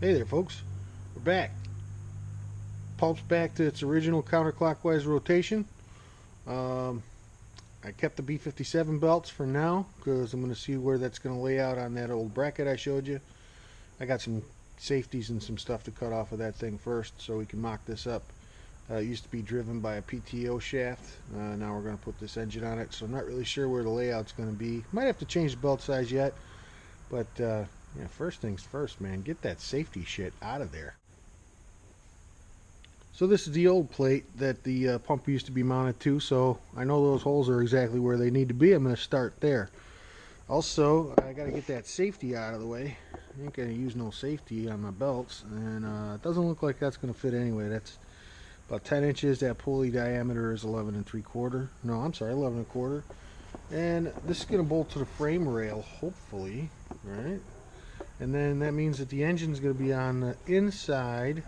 Hey there, folks. We're back. Pulp's back to its original counterclockwise rotation. Um, I kept the B57 belts for now because I'm going to see where that's going to lay out on that old bracket I showed you. I got some safeties and some stuff to cut off of that thing first so we can mock this up. It used to be driven by a PTO shaft. Now we're going to put this engine on it, so I'm not really sure where the layout's going to be. Might have to change the belt size yet, but yeah, first things first, man. Get that safety shit out of there. So this is the old plate that the pump used to be mounted to, so I know those holes are exactly where they need to be. I'm going to start there. Also, I got to get that safety out of the way. I ain't going to use no safety on my belts, and it doesn't look like that's going to fit anyway. That's about 10 inches. That pulley diameter is 11 3/4. No, I'm sorry, 11 1/4. And this is going to bolt to the frame rail, hopefully, right? And then that means that the engine's going to be on the inside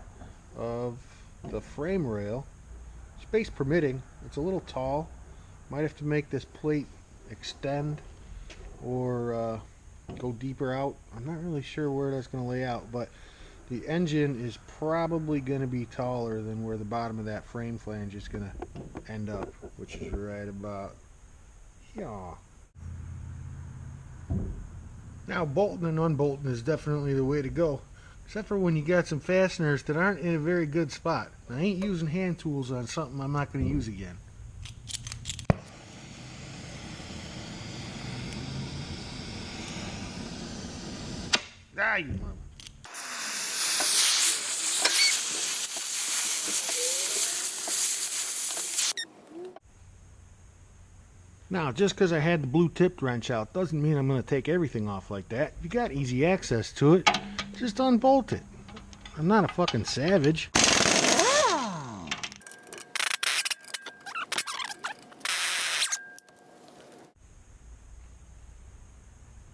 of the frame rail, space permitting. It's a little tall. Might have to make this plate extend or go deeper out. I'm not really sure where that's going to lay out, but the engine is probably going to be taller than where the bottom of that frame flange is going to end up, which is right about here. Now bolting and unbolting is definitely the way to go, except for when you got some fasteners that aren't in a very good spot. I ain't using hand tools on something I'm not going to use again. Ah, you mama. Now, just because I had the blue tipped wrench out doesn't mean I'm going to take everything off like that. If you got easy access to it, just unbolt it. I'm not a fucking savage.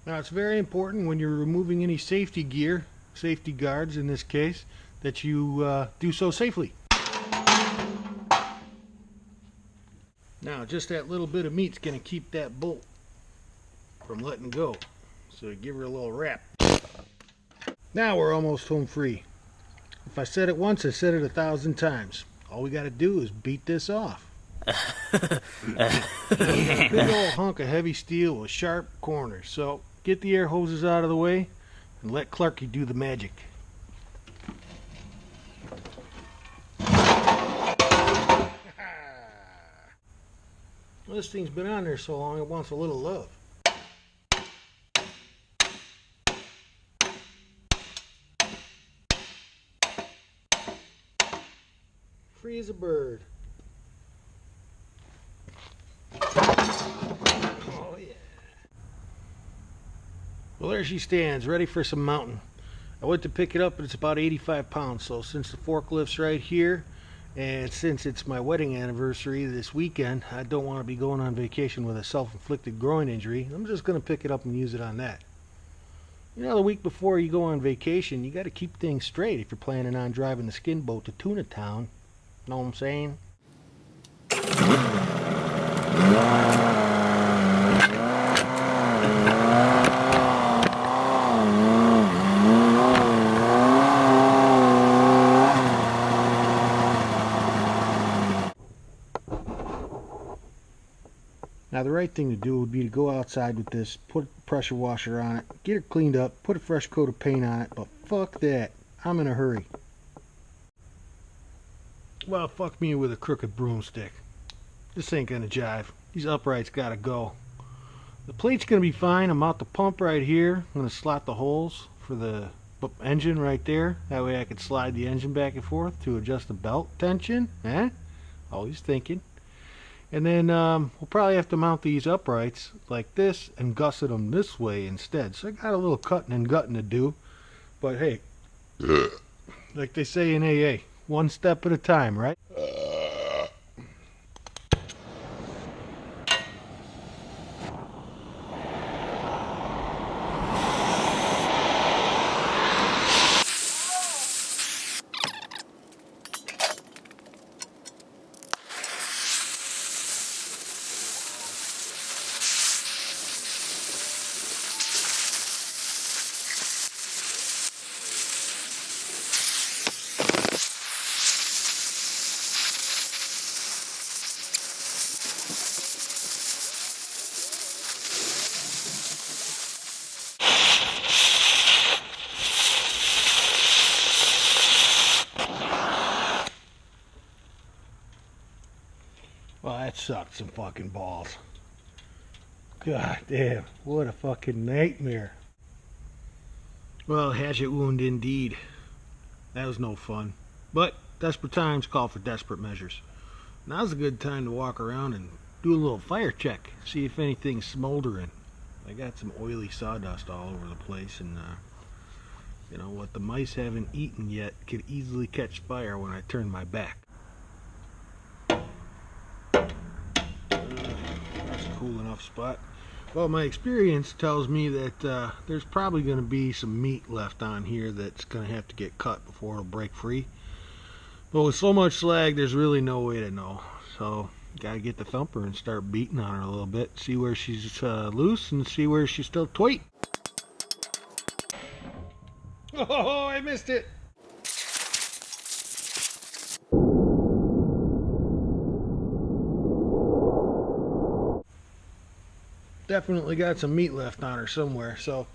Now, it's very important when you're removing any safety gear, safety guards in this case, that you do so safely. Now, just that little bit of meat's going to keep that bolt from letting go. So give her a little wrap. Now we're almost home free. If I said it once, I said it 1,000 times. All we got to do is beat this off. We got a big old hunk of heavy steel with sharp corners. So get the air hoses out of the way and let Clarky do the magic. Well, this thing's been on there so long it wants a little love. Free as a bird. Oh yeah. Well, there she stands, ready for some mounting. I went to pick it up and it's about 85 pounds. So since the forklift's right here, and since it's my wedding anniversary this weekend, I don't want to be going on vacation with a self-inflicted groin injury. I'm just going to pick it up and use it on that. You know, the week before you go on vacation, you got to keep things straight if you're planning on driving the skin boat to Tuna Town. Know what I'm saying? Now the right thing to do would be to go outside with this, put a pressure washer on it, get it cleaned up, put a fresh coat of paint on it, but fuck that. I'm in a hurry. Well, fuck me with a crooked broomstick. This ain't gonna jive. These uprights gotta go. The plate's gonna be fine. I'm out the pump right here. I'm gonna slot the holes for the engine right there. That way I can slide the engine back and forth to adjust the belt tension. Always thinking. And then we'll probably have to mount these uprights like this and gusset them this way instead. So I got a little cutting and gutting to do. But hey, like they say in AA, one step at a time, right? Oh, that sucked some fucking balls. God damn, what a fucking nightmare. Well, hatchet wound indeed. That was no fun. But desperate times call for desperate measures. Now's a good time to walk around and do a little fire check. See if anything's smoldering. I got some oily sawdust all over the place, and you know what the mice haven't eaten yet could easily catch fire when I turn my back. That's a cool enough spot. Well, my experience tells me that there's probably going to be some meat left on here that's going to have to get cut before it'll break free. But with so much slag, there's really no way to know. So, got to get the thumper and start beating on her a little bit. See where she's loose and see where she's still tight. Oh, I missed it! Definitely got some meat left on her somewhere, so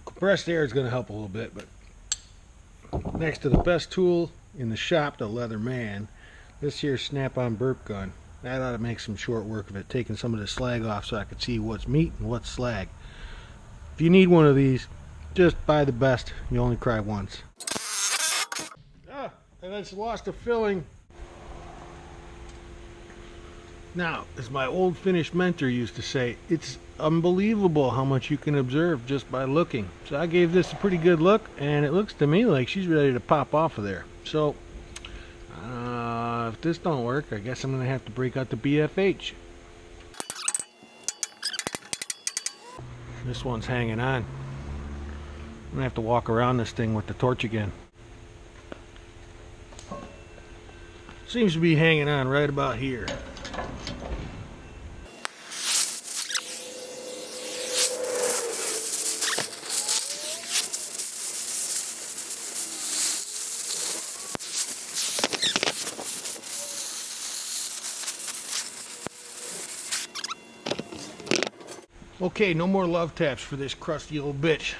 compressed air is going to help a little bit. But next to the best tool in the shop, the Leather Man, this here snap-on burp gun. That ought to make some short work of it, taking some of the slag off so I can see what's meat and what's slag. If you need one of these, just buy the best. You only cry once. Ah, and I just lost a filling. Now, as my old Finnish mentor used to say, it's unbelievable how much you can observe just by looking. So I gave this a pretty good look, and it looks to me like she's ready to pop off of there. So, if this don't work, I guess I'm going to have to break out the BFH. This one's hanging on. I'm going to have to walk around this thing with the torch again. Seems to be hanging on right about here. Okay, no more love taps for this crusty old bitch.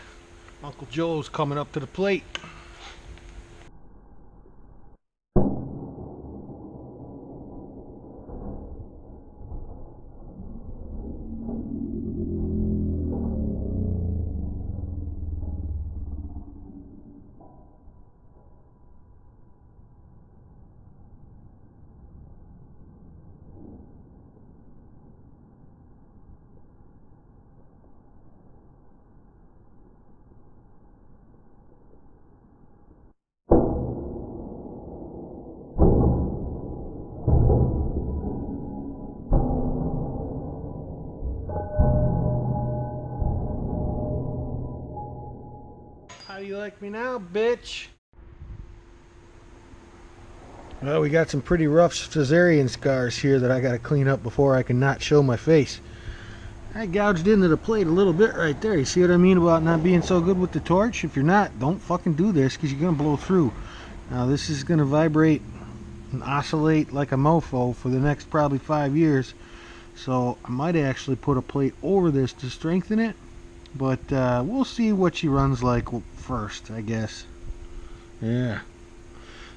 Uncle Joe's coming up to the plate. How do you like me now, bitch? Well, we got some pretty rough cesarean scars here that I gotta clean up before I can not show my face. I gouged into the plate a little bit right there. You see what I mean about not being so good with the torch? If you're not, don't fucking do this because you're gonna blow through. Now this is gonna vibrate and oscillate like a mofo for the next probably 5 years. So I might actually put a plate over this to strengthen it. But we'll see what she runs like first, I guess. Yeah.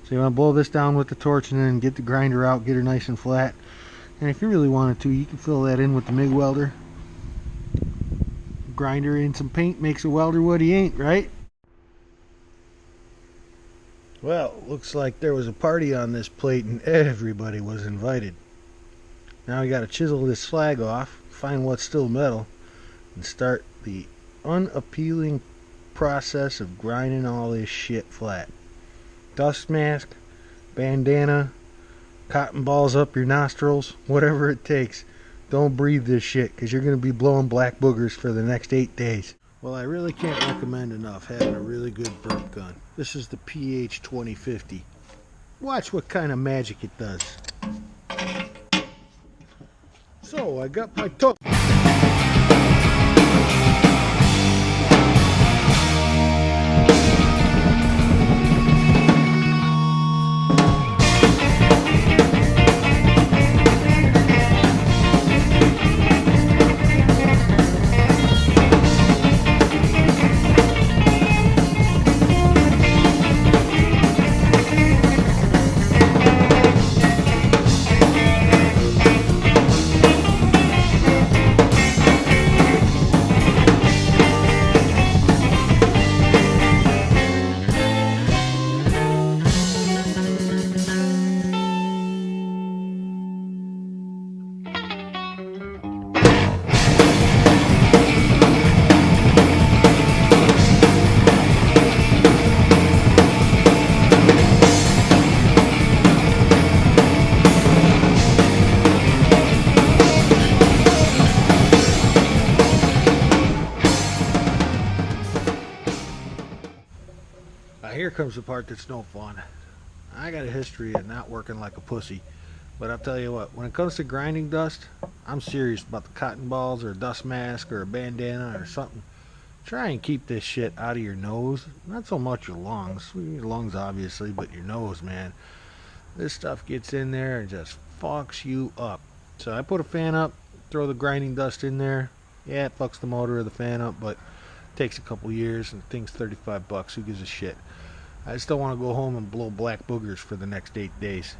So you want to blow this down with the torch and then get the grinder out, get her nice and flat. And if you really wanted to, you can fill that in with the MIG welder. Grinder in some paint makes a welder what he ain't, right? Well, looks like there was a party on this plate and everybody was invited. Now we got to chisel this slag off, find what's still metal, and start the unappealing process of grinding all this shit flat. Dust mask, bandana, cotton balls up your nostrils, whatever it takes. Don't breathe this shit because you're going to be blowing black boogers for the next 8 days. Well, I really can't recommend enough having a really good burp gun. This is the PH 2050. Watch what kind of magic it does. So I got my toe. Now here comes the part that's no fun. I got a history of not working like a pussy. But I'll tell you what, when it comes to grinding dust, I'm serious about the cotton balls or a dust mask or a bandana or something. Try and keep this shit out of your nose. Not so much your lungs. Your lungs, obviously, but your nose, man. This stuff gets in there and just fucks you up. So I put a fan up, throw the grinding dust in there. Yeah, it fucks the motor of the fan up, but it takes a couple years and the thing's 35 bucks. Who gives a shit? I just don't want to go home and blow black boogers for the next 8 days.